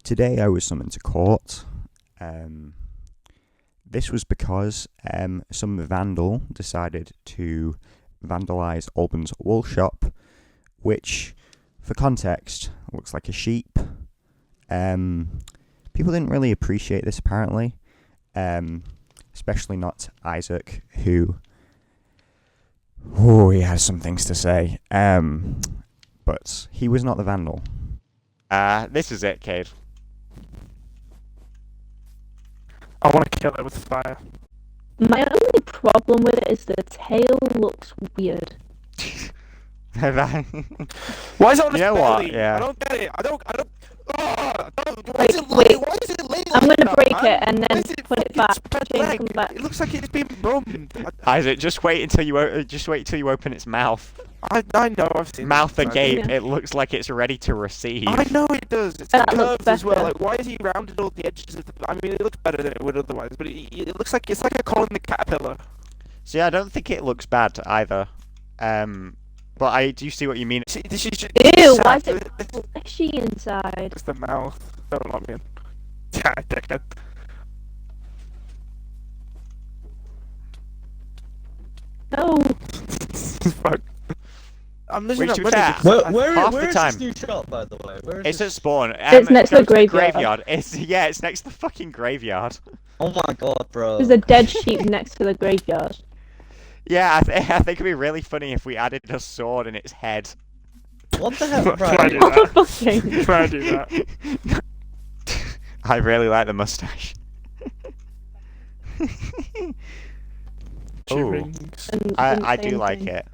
Today I was summoned to court. This was because some vandal decided to vandalise ALBAN's wool shop, which, for context, looks like a sheep. People didn't really appreciate this, apparently, especially not Isaac, who... Oh, he has some things to say. But he was not the vandal. This is it, Cade. I want to kill it with fire. My only problem with it is the tail looks weird. Why is it on You the know what? belly? Yeah. I don't get it. I don't. Wait, I'm gonna break man? it and Why then is it put it fucking back. spread Change leg? come back. It looks like it's been bummed. Isaac, just wait until you open its mouth. I know. I've seen Mouth this. agape. Yeah. It looks like it's ready to receive. I know it does. It's That looks curved as well. better. Like, why is he rounded all the edges of the? I mean, it looks better than it would otherwise. But it looks like it's like a Colin the Caterpillar. See, I don't think it looks bad either. But I do see what you mean. This is just, Ew, why is it fleshy inside? It's the mouth. Don't let me in. Yeah, dickhead. No. Fuck. I'm losing Which up to be money. fair, because half the Where is time- this new shop, by the way? Where is It's at this? spawn. It's next to go the graveyard. It's next to the fucking graveyard. Oh my god, bro. There's a dead sheep next to the graveyard. Yeah, I think it'd be really funny if we added a sword in its head. What the hell, Try and do bro? that. Fucking. Try and do that. I really like the mustache. Ooh, Rings. And I same do like thing. it.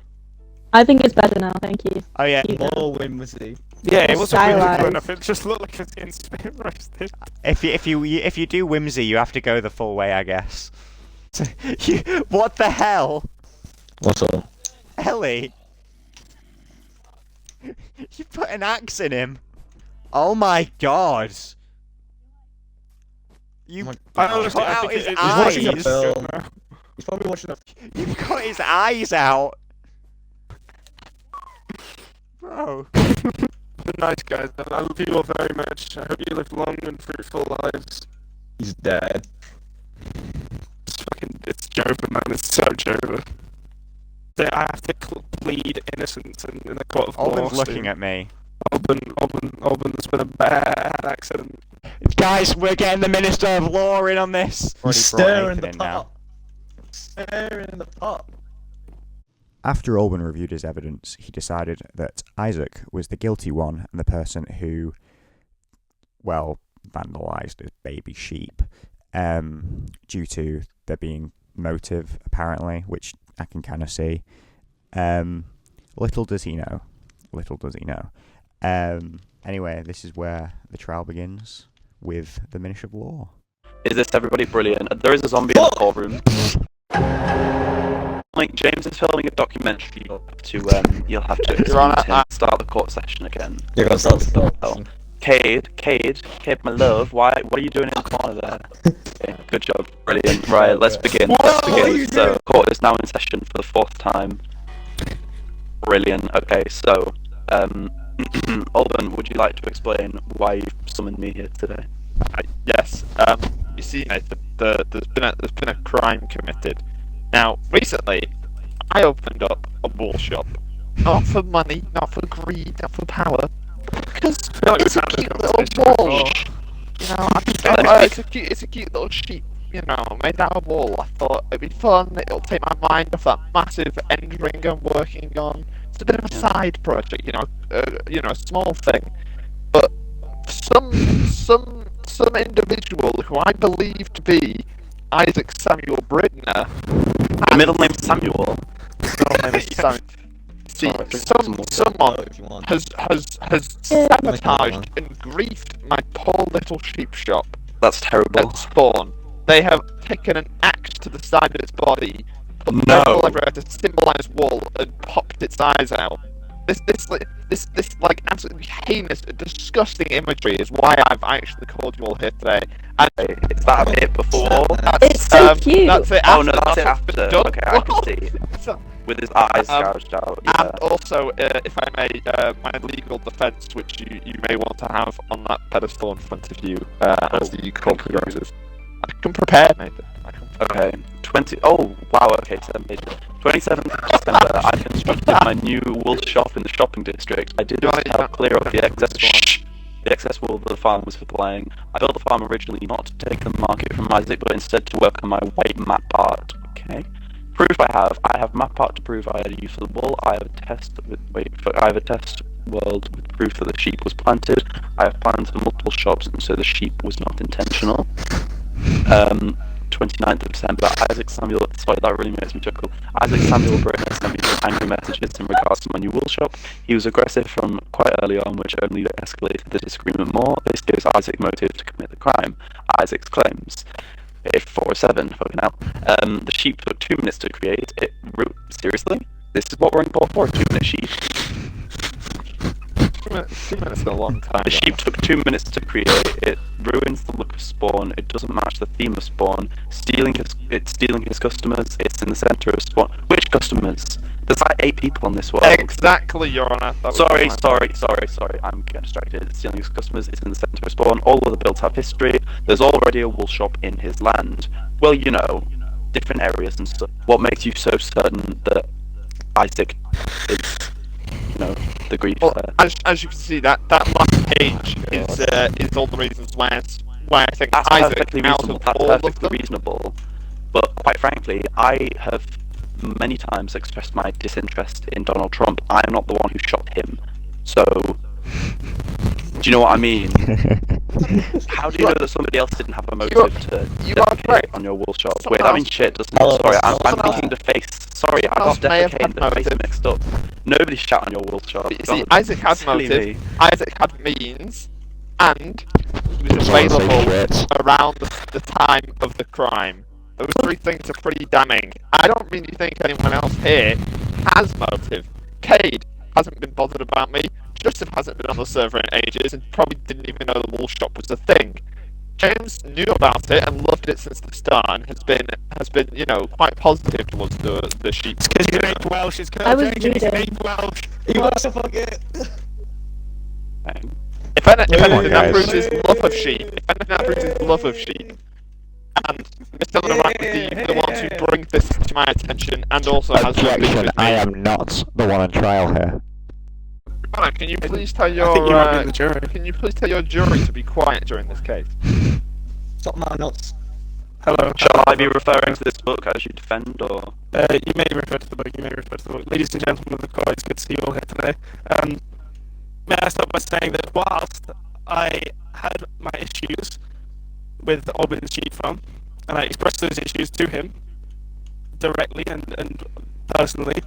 I think it's better now, thank you. Oh yeah, Keep going. More whimsy. Yeah, it wasn't really Stylized. good enough. It just looked like it's getting spit roasted. if you do whimsy, you have to go the full way, I guess. What the hell, What's up? Ellie? You put an axe in him. Oh my god. You I cut honestly, I out think his it's watching a eyes. film. He's probably watching a... You cut his eyes out. Bro. But nice guys, and I love you all very much. I hope you live long and fruitful lives. He's dead. It's Jova, man. It's so Jova. I have to plead innocence in the court of law. Alban's looking at me. Alban's been a bad accident. Guys, we're getting the Minister of Law in on this. He's Already brought stirring Nathan the in now. pot. Stirring in the pot. After Alban reviewed his evidence, he decided that Isaac was the guilty one and the person who, well, vandalised a baby sheep, due to there being motive, apparently, which I can kind of see. Little does he know. Little does he know. Anyway, this is where the trial begins with the Minister of Law. Is this everybody brilliant? There is a zombie in the courtroom. Like, James is filming a documentary. You'll have to excuse him. Start the court session again. You're gonna start the session. Cade, my love, what are you doing in the corner there? Okay, good job, brilliant. Right, let's begin. What are you So, doing? court is now in session for the 4th time. Brilliant. Okay, so, Alban, would you like to explain why you've summoned me here today? Yes. You see, Nathan, there's been a crime committed. Now, recently, I opened up a wool shop, not for money, not for greed, not for power, because it's a cute little wool. You know, it's a cute little sheep. You know, made out of wool. I thought it'd be fun. It'll take my mind off that massive end ring I'm working on. It's a bit of a side project, you know, a small thing. But some individual who I believe to be Isaac Samuel Bridner. The middle name's Samuel. Middle name is Samuel. See, someone If you want. has sabotaged and griefed my poor little sheep shop That's terrible. at spawn. They have taken an axe to the side of its body, put No. metal everywhere to symbolise wool, and popped its eyes out. this like absolutely heinous, disgusting imagery is why I've actually called you all here today. And Is that it before? It's so cute. That's it. Oh no, that's it after. after. Done. Okay, I can see. So- With his eyes gouged out. Yeah. And also, if I may, my legal defence, which you may want to have on that pedestal in front of you, as the court progresses. I can prepare, Nathan. I can prepare. Okay. 20. Oh wow. Okay. 27th of December. I constructed my new wool shop in the shopping district. I did this to help clear up the excess wool that the farm was supplying. I built the farm originally not to take the market from Isaac, but instead to work on my white map art. Okay. Proof I have map art to prove I had a use for the wool. I have a test world with proof that the sheep was planted. I have plans for multiple shops, and so the sheep was not intentional. 29th of December, Isaac Samuel, sorry, that really makes me chuckle. Isaac Samuel Brenner sent me some angry messages in regards to my new wool shop. He was aggressive from quite early on, which only escalated the disagreement more. This gives Isaac motive to commit the crime. Isaac's claims. If 407, fucking hell. The sheep took 2 minutes to create. Seriously? This is what we're in court for? 2 minute sheep? 2 minutes is a long time. The sheep took 2 minutes to create. It ruins the look of Spawn. It doesn't match the theme of Spawn. It's stealing his customers. It's in the centre of Spawn. Which customers? There's like 8 people on this world. Exactly, Your Honour. Sorry. I'm getting distracted. It's stealing his customers. It's in the centre of Spawn. All of the builds have history. There's already a wool shop in his land. Well, you know, different areas and stuff. What makes you so certain that Isaac is, you know, the grief there? As you can see, that last page is all the reasons why I think That's Isaac perfectly out reasonable. of That's all of perfectly them. reasonable. But quite frankly, I have many times expressed my disinterest in Donald Trump. I am not the one who shot him. So, do you know what I mean? How do you know that somebody else didn't have a motive to you are defecate correct. on your wool shop? Someone Wait, that means else- shit, doesn't it? Hello, Sorry, I'm someone thinking the face. Sorry, I else got may have defecate had and the face motive. mixed up. Nobody shot on your wool shop. You see, God, Isaac had silly motive, me. Isaac had means, and he was Someone say available shit. around the time of the crime. Those 3 things are pretty damning. I don't really think anyone else here has motive. Cade hasn't been bothered about me. Joseph hasn't been on the server in ages and probably didn't even know the wool shop was a thing. James knew about it and loved it since the start and has been you know, quite positive towards the sheep. It's because he's ape Welsh. It's I was because he's reading. ape Welsh. He wants to forget. If anything, that guys. proves his love of sheep. If anything, that proves his love of sheep. And Mr. Laurent is the one to bring this to my attention and also has been Objection, with I me. am not the one on trial here. Connor, can you please tell I think you might be your the jury. can you please tell your jury to be quiet during this case? Stop my nuts. Hello. Shall I be referring to this book as you defend, or? You may refer to the book. Ladies and gentlemen of the court, it's good to see you all here today. May I start by saying that whilst I had my issues with ALBAN's sheep farm, and I expressed those issues to him directly and personally,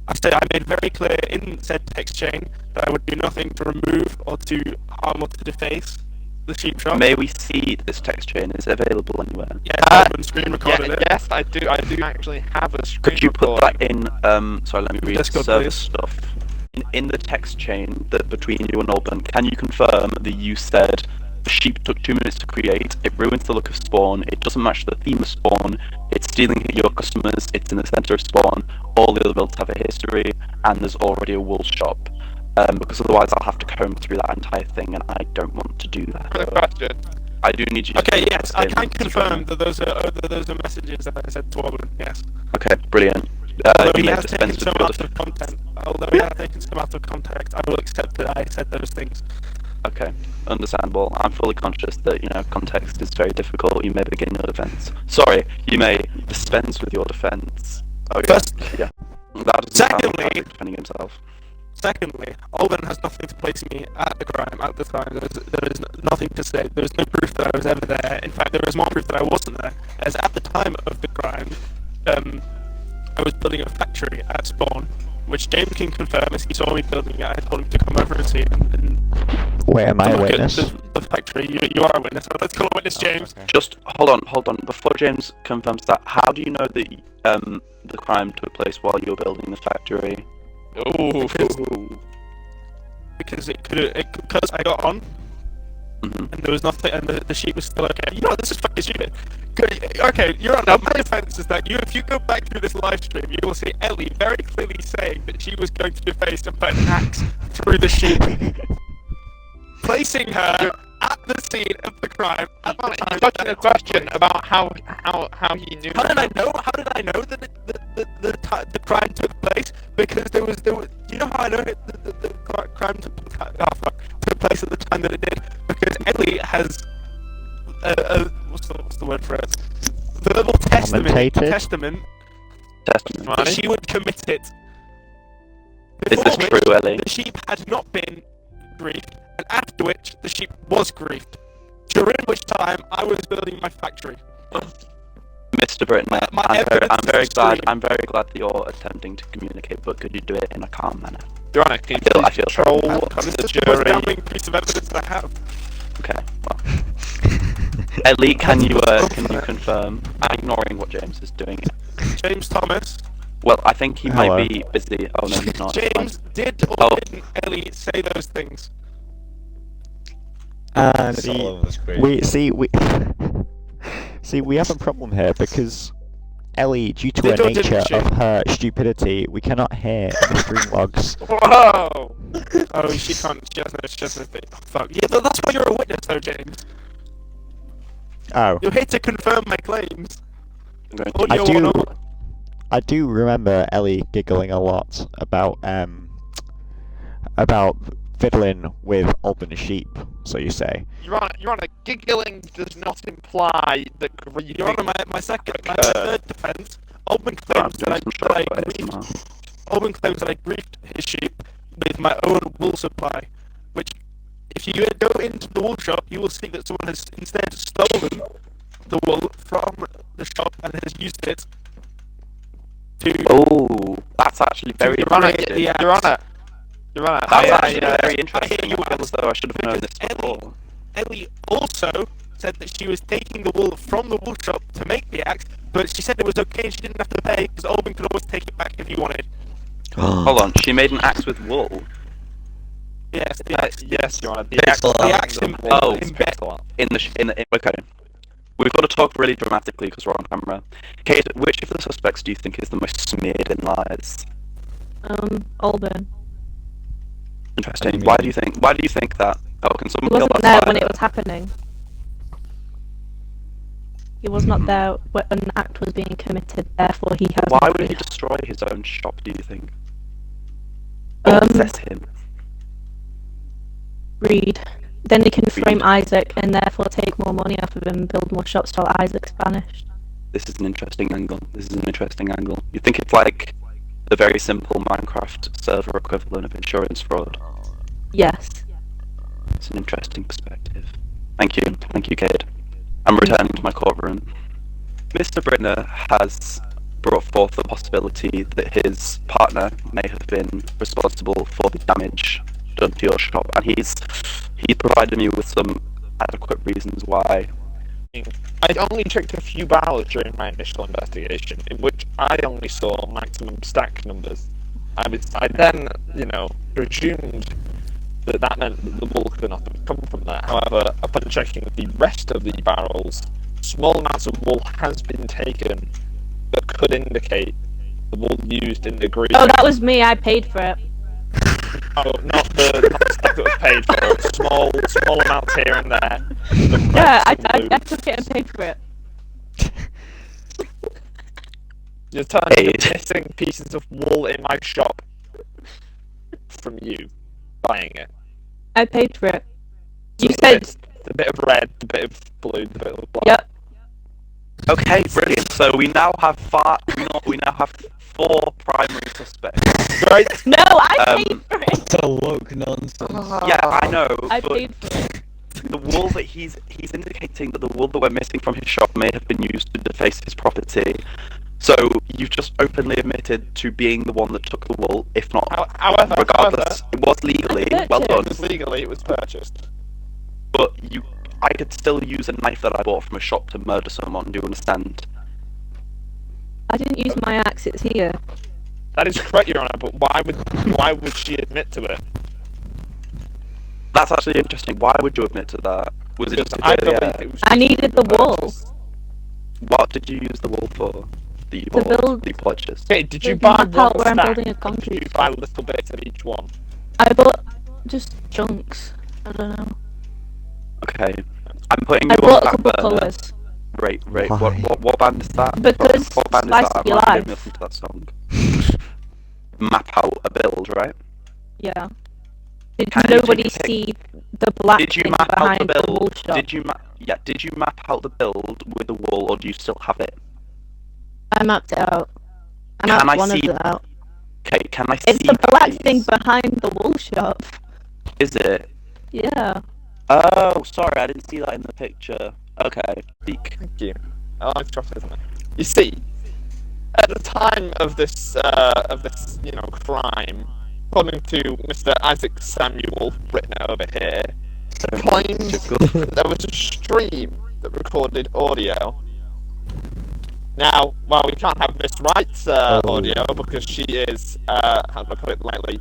I made very clear in said text chain that I would do nothing to remove or to harm or to deface the sheep shop. May we see this text chain? Is it available anywhere? Yes, ALBAN screen recorded it. Yes, I do actually have a screen Could you put recording. that in, sorry, let me read Discord, server please. stuff. In the text chain that between you and ALBAN, can you confirm that you said the sheep took 2 minutes to create, it ruins the look of Spawn, it doesn't match the theme of Spawn, it's stealing your customers, it's in the centre of Spawn, all the other builds have a history, and there's already a wool shop. Because otherwise I'll have to comb through that entire thing, and I don't want to do that. For the question. I do need you to Okay, make yes, a I can statement to confirm join. that those are messages that I said to ALBAN, yes. Okay, brilliant. Although You he may has taken dispense some with your out of content, I will accept that I said those things. Okay, understandable. I'm fully conscious that, you know, context is very difficult. You may begin your defence. Sorry, you may dispense with your defence. Oh, yeah. First- Yeah. That doesn't sound like Secondly- Isaac defending himself. Secondly, ALBAN has nothing to place me at the crime at the time. There is nothing to say. There is no proof that I was ever there. In fact, there is more proof that I wasn't there. As at the time of the crime, I was building a factory at Spawn, which James can confirm as he saw me building it. I told him to come over and see it and Wait, am I to a look at witness? the factory. You are a witness. So let's call a witness, James. Just hold on. Before James confirms that, how do you know that the crime took place while you were building the factory? Ooh. because because I got on Mhm. and there was nothing, and the sheep was still okay. You know, this is fucking stupid. Okay, Your Honor, my defense is that if you go back through this live stream, you will see Ellie very clearly saying that she was going to deface and put an axe through the sheep, placing her at the scene of the crime. At the time He's asking that a it question took place. about how he knew. How did I know? How did I know that the crime took place? Because there was. You know how I know the crime took place at the time that it did? Because Ellie has what's the word for it? The little Commentated? testament Testament. that she would commit it. Is this Before true, which Ellie? the sheep had not been griefed, and after which the sheep was griefed. During which time I was building my factory. Mr. Britton, My I'm evidence very is glad. extreme. I'm very glad that you're attempting to communicate, but could you do it in a calm manner? Your Honor, can you I feel control This the is the most jury? damning piece of evidence I have. Okay. Well, Ellie, can you confirm? I'm ignoring what James is doing. James Thomas. Well, I think he Hello. might be busy. Oh no, he's not. It's fine. James, did or Oh. didn't Ellie say those things? And it's all over the screen. We have a problem here because Ellie, due to They her don't do nature the shit. of her stupidity, we cannot hear the stream logs. Whoa! Oh, she can't. She doesn't think. Fuck. Yeah, that's why you're a witness, though, James. Oh, You're here to confirm my claims. I'm going to- Audio I do. 101. I do remember Ellie giggling a lot about fiddling with Alban sheep. So you say? Your Honor, giggling does not imply that grieving. Your Honor, my third defense. Alban I'm claims doing that some short I waves griefed. now. Alban claims that I griefed his sheep with my own wool supply, which, if you go into the wool shop, you will see that someone has instead stolen the wool from the shop and has used it to. Oh, that's actually very Your Honor, interesting. yeah. Your Honor, That's I actually hear very you interesting. I feel ask, as though I should have known this because before. Ellie also said that she was taking the wool from the wool shop to make the axe, but she said it was okay and she didn't have to pay because Alban could always take it back if he wanted. Hold on, she made an axe with wool Yes, the axe. yes, Your Honor. The Pixel axe, art. The axe in, Oh. in is bed. pixel art. okay. We've got to talk really dramatically because we're on camera. Kate, which of the suspects do you think is the most smeared in lies? Alban. Interesting. What do you Why do mean? you think that? Oh, can He someone kill wasn't that there fire when it was happening. He was not there when an act was being committed, therefore he has Why no would he grief. destroy his own shop, do you think? Or Um, possess him? Greed. Then he can frame Greed. Isaac and therefore take more money off of him and build more shops while Isaac's banished. This is an interesting angle. You think it's like the very simple Minecraft server equivalent of insurance fraud? Yes. It's an interesting perspective. Thank you, Cade. I'm returning to my courtroom. Mr. Brittner has brought forth the possibility that his partner may have been responsible for the damage done to your shop, and he's provided me with some adequate reasons why. I only checked a few barrels during my initial investigation, in which I only saw maximum stack numbers. I then, presumed that meant that the wool could not have come from there. However, upon checking the rest of the barrels, small amounts of wool has been taken that could indicate the wool used in the grieving. Oh, that was me. I paid for it. Oh, not the stuff that was paid for. Small amounts here and there. The Yeah, rest of the I took it and paid for it. You're telling me Paid. the missing pieces of wool in my shop from you buying it. I paid for it. You The said, the bit of red, the bit of blue, the bit of black. yep. Okay, brilliant. So we now have four primary suspects. Right? No, I paid Um, for it. To look nonsense. Yeah, I know, I but paid for it. the wool that he's indicating that the wool that went missing from his shop may have been used to deface his property. So you've just openly admitted to being the one that took the wool, if not. However, Regardless, it was legally well done. because legally it was purchased. But I could still use a knife that I bought from a shop to murder someone. Do you understand? I didn't use my axe, it's here. That is correct, Your Honour, but why would she admit to it? That's actually interesting. Why would you admit to that? Was it just I to believe get it was I just needed the wall. purchase. What did you use the wall for? The To build- the purchased. Okay, did you To buy map one out where I'm stack? building a Or did concrete you buy little bits of each one? I bought just chunks. I don't know. Okay. I'm putting I you on bought a back couple burner. colours. Right. Why? What band is that? Because what band is Slice that? of I'm Your actually Life. going to listen to that song. Map out a build, right? Yeah. Did Can you nobody take a pic- see the black Did you thing map out behind the the wool build? shop? Did you map out the build with the wall, or do you still have it? I mapped it out. I Can mapped I one of see- them out. Okay, can I see It's the that, black please? thing behind the wool shop. Is it? Yeah. Oh, sorry, I didn't see that in the picture. Okay, speak. Thank you. I like trust, isn't it? You see, at the time of this, crime, according to Mr. Isaac Samuel, written over here, claims there was a stream that recorded audio. Now, well, we can't have Miss Wright's audio because she is, how do I put it lightly,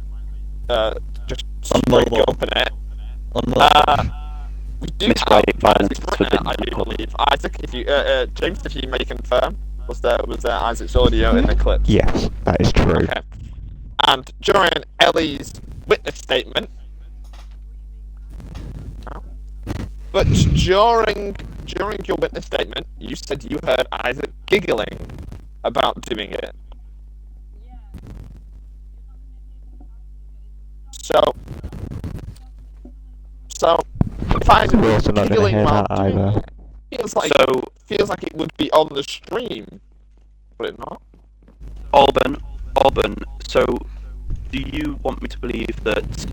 just straight Unlovable. up in it. Unlovable. We do Miss have Wright, violence Isaac's is written, forbidden. I do believe. Isaac, if you, James, if you may confirm, was there Isaac's audio in the clips? Yes, that is true. Okay. And during Ellie's witness statement, but during your witness statement, you said you heard Isaac giggling about doing it. So if Isaac We're was also not gonna giggling hear while that doing either. it, feels like it would be on the stream, would it not? Alban, so do you want me to believe that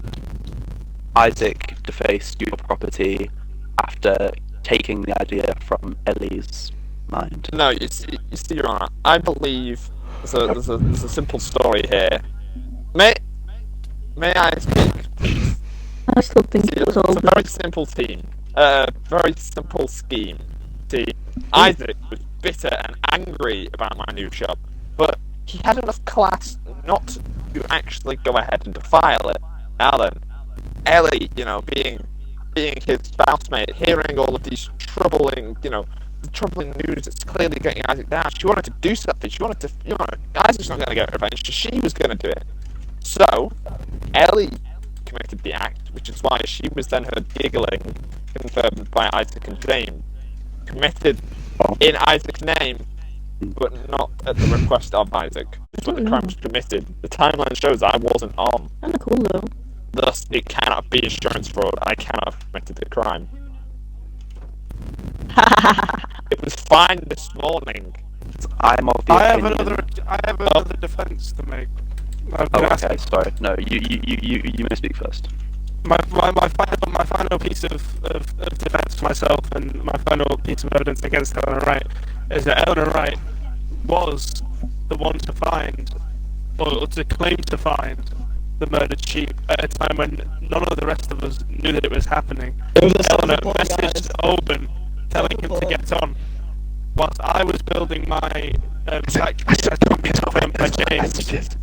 Isaac defaced your property after taking the idea from Ellie's mind? No, you see, Your Honour, I believe there's a simple story here. May I speak, please? I still think it was all It's a very simple very simple scheme. See, Isaac was bitter and angry about my new shop, but he had enough class not to actually go ahead and defile it. Now then, Ellie, being his housemate, hearing all of these troubling news that's clearly getting Isaac down, she wanted to do something. She wanted to, Isaac's not going to get revenge, so she was going to do it. So, Ellie committed the act, which is why she was then heard giggling, confirmed by Isaac and James. Committed in Isaac's name, but not at the request of Isaac. That's when the crime was committed. The timeline shows I wasn't on. kind of cool though. Thus, it cannot be insurance fraud. I cannot have committed the crime. It was fine this morning. I'm of the I have opinion... another defence to make. I've been Oh, asking- okay, sorry. No, you may speak first. My final piece of defence for myself and my final piece of evidence against Eleanor Wright is that Eleanor Wright was the one to find, or to claim to find, the murdered sheep at a time when none of the rest of us knew that it was happening. Eleanor messaged Alban telling him to get on, whilst I was building my factory as confirmed by James.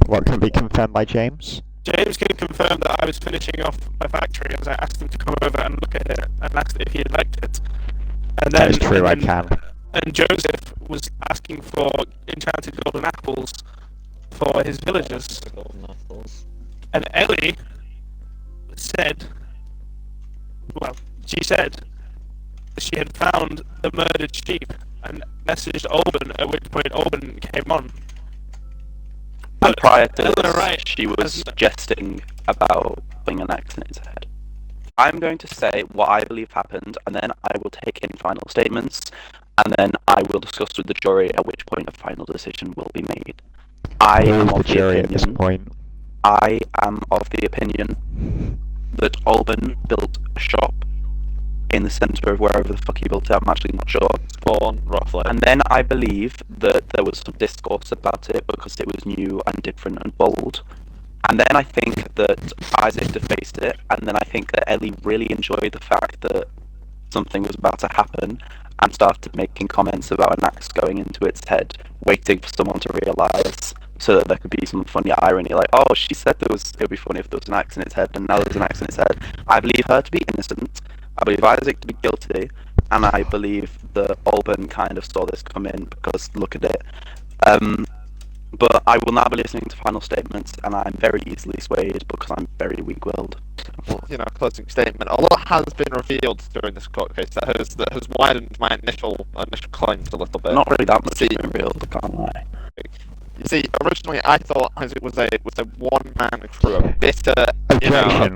What can be confirmed by James? James can confirm that I was finishing off my factory as I asked him to come over and look at it and asked if he had liked it. And then, That is true, I can. And Joseph was asking for enchanted golden apples for his villagers. And Ellie said, she said that she had found the murdered sheep and messaged Alban, at which point Alban came on. And prior to Eleanor this, Wright she was has- jesting about putting an axe in his head. I'm going to say what I believe happened, and then I will take in final statements, and then I will discuss with the jury, at which point a final decision will be made. I am Who of is the the jury at this opinion. point? I am of the opinion that Alban built a shop in the centre of wherever the fuck he built it. I'm actually not sure. Spawn, roughly. And then I believe that there was some discourse about it because it was new and different and bold. And then I think that Isaac defaced it, and then I think that Ellie really enjoyed the fact that something was about to happen and started making comments about an axe going into its head, waiting for someone to realise so that there could be some funny irony, like, oh, she said it would be funny if there was an axe in its head, and now there's an axe in its head. I believe her to be innocent, I believe Isaac to be guilty, and I believe that ALBAN kind of saw this come in because look at it. But I will now be listening to final statements, and I'm very easily swayed because I'm very weak-willed. Well, closing statement. A lot has been revealed during this court case that has widened my initial claims a little bit. Not really that much has been revealed, I can't lie. You see, originally I thought Isaac was a one-man crew, a bitter, a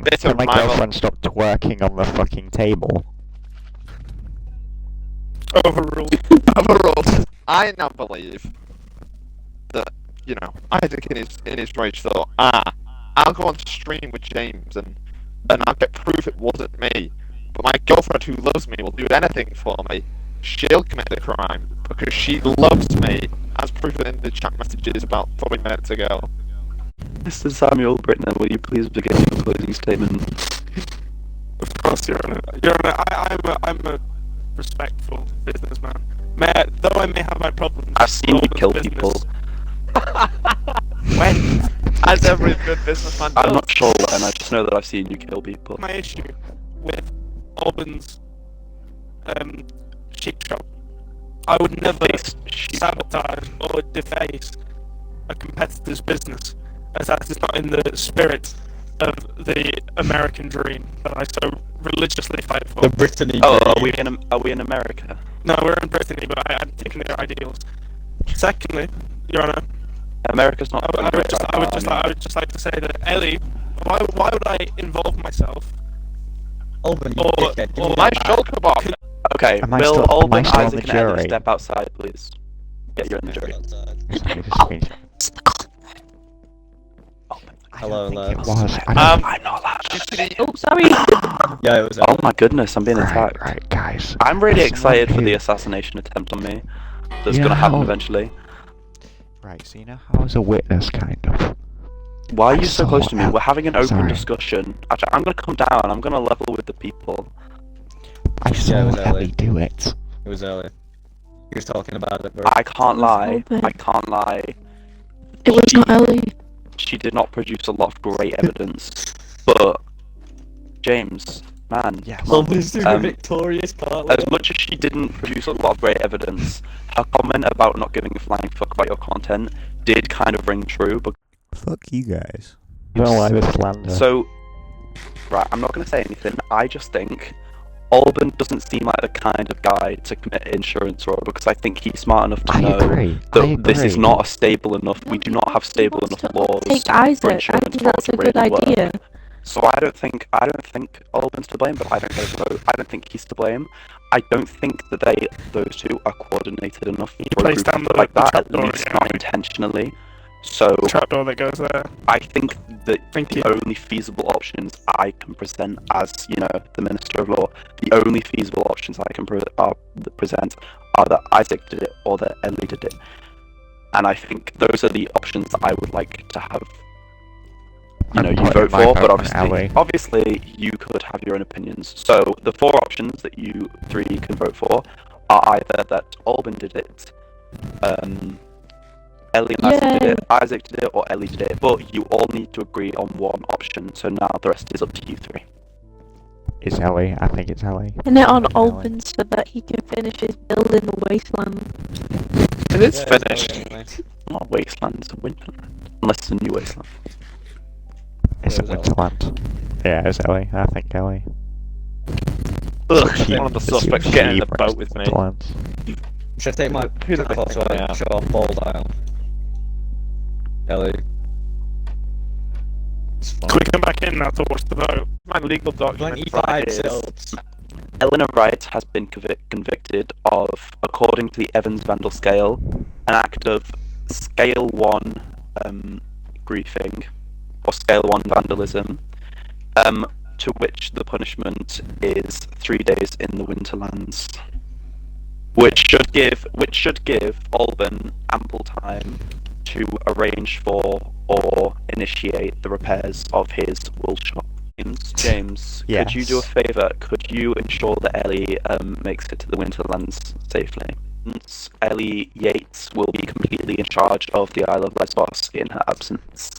bitter Can my rival. girlfriend stop twerking on the fucking table? Overruled. Overall, I now believe that Isaac in his rage thought, I'll go on stream with James and I'll get proof it wasn't me. But my girlfriend who loves me will do anything for me. She'll commit the crime because she loves me, as proven in the chat messages about 40 minutes ago. Mr. Samuel Britner, will you please begin your closing statement? Of course, Your Honour. Your Honour, I'm a respectful businessman. Though I may have my problems. I've seen you with kill business. people. When? As every good businessman does. I'm not sure, and I just know that I've seen you kill people. My issue with ALBAN's sheep shop. I would never sabotage or deface a competitor's business, as that is not in the spirit of the American dream that I so religiously fight for. The Brittany. Oh, are we in America? No, we're in Brittany, but I'm taking their ideals. Secondly, Your Honour, America's not. I would just like to say that Ellie, why would I involve myself? ALBAN, you Or- dickhead. Give or me My that back. shulker box. Okay, Am I will still- am I ALBAN, still on Isaac, the and Ellie jury? step outside, please? Yeah, you're in the jury. Outside. Hello, lads. I'm not allowed to. Oh, sorry. Yeah, it was. Oh my goodness, I'm being attacked. Right, guys. I'm really Someone excited for who- the assassination attempt on me. That's Yeah, gonna happen how- eventually. Right, so you know how I was a witness, kind of. Why are I you so saw close to me? El- We're having an open Sorry. discussion. Actually, I'm gonna come down. I'm gonna level with the people. I saw it was Ellie Ellie. do it. It was earlier. He was talking about it. I can't was lie. open. I can't lie. It was not Ellie. She did not produce a lot of great evidence. But James, man, Yeah. come on. ALBAN's doing a victorious part. As much as she didn't produce a lot of great evidence, her comment about not giving a flying fuck about your content did kind of ring true. But Fuck you guys. I don't like this slander. so, right, I'm not going to say anything. I just think ALBAN doesn't seem like the kind of guy to commit insurance fraud because I think he's smart enough to I know agree. that this is agree. not a stable enough. We do not have stable Wants enough to laws Take for Isaac. I insurance think fraud that's to a good really work. idea. So I don't think ALBAN's to blame, but I don't get a vote. I don't think he's to blame. I don't think that those two are coordinated enough for a placed group down to do the like that, at trapdoor, least yeah. not intentionally. So Trapdoor that goes there. I think that Thank the you. only feasible options I can present as, the Minister of Law, the only feasible options I can present are that Isaac did it or that Ellie did it. And I think those are the options that I would like to have. You I'm vote putting my for, but vote for Ellie. obviously you could have your own opinions. So the four options that you three can vote for are either that ALBAN did it, Ellie and Isaac did Yay. it, Isaac did it, or Ellie did it, but you all need to agree on one option, so now the rest is up to you three. It's Ellie. I think it's Ellie. Pin it on Ellie. open so that he can finish his build in the wasteland. It is Yeah, finished. it's Ellie, anyway. Not a wasteland, it's a winterland. Unless it's a new wasteland. It's a Where's Ellie? Winterland. Yeah, it's Ellie. I think Ellie. Ugh, Cheap- one of the it's suspects cheap getting in the for boat with me. Winterlands. Should I take my Who do they photo think they and are? show off ball down? Ellie. It's fine. Can we come back in now to watch the vote? My legal document 25 is sit-ups. Eleanor Wright has been convicted of, according to the Evans Vandal scale, an act of Scale 1 griefing, or Scale 1 vandalism, to which the punishment is 3 days in the Winterlands. Which should give ALBAN ample time to arrange for or initiate the repairs of his wool shop James, could you do a Yes. favour? Could you ensure that Ellie makes it to the Winterlands safely? Ellie Yates will be completely in charge of the Isle of Lesbos in her absence.